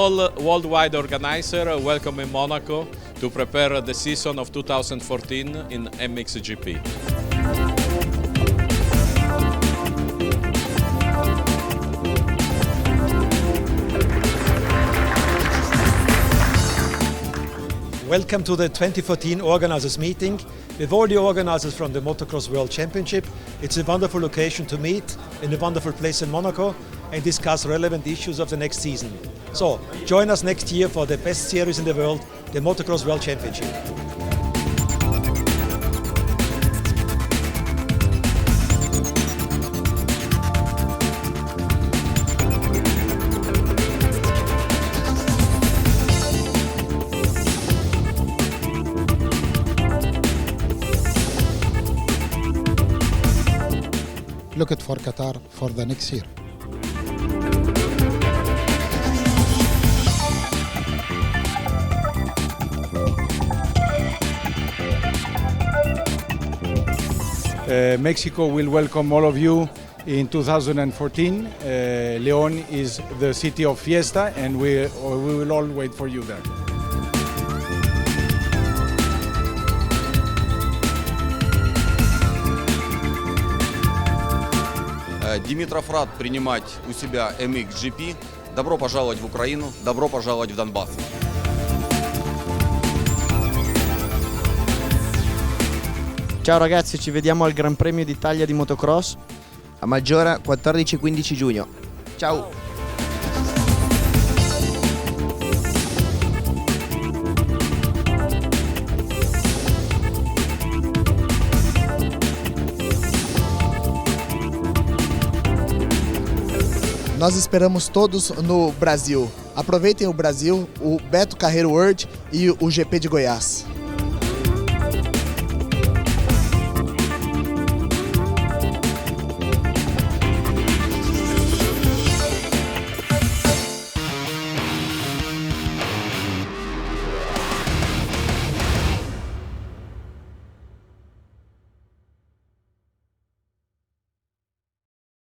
all worldwide organizer welcome in Monaco to prepare the season of 2014 in MXGP. Welcome to the 2014 organizers meeting with all the organizers from the Motocross World Championship. It's a wonderful occasion to meet in a wonderful place in Monaco and discuss relevant issues of the next season. So join us next year for the best series in the world, the Motocross World Championship. Look at for Qatar for the next year. Mexico will welcome all of you in 2014. León is the city of fiesta, and we will all wait for you there. Димитров рад принимать у себя MXGP. Добро пожаловать в Украину, добро пожаловать в Донбасс. Ciao ragazzi, ci vediamo al Gran Premio d'Italia di Motocross a Maggiora 14 e 15 giugno. Ciao! Nós esperamos todos no Brasil. Aproveitem o Brasil, o Beto Carreiro World e o GP de Goiás.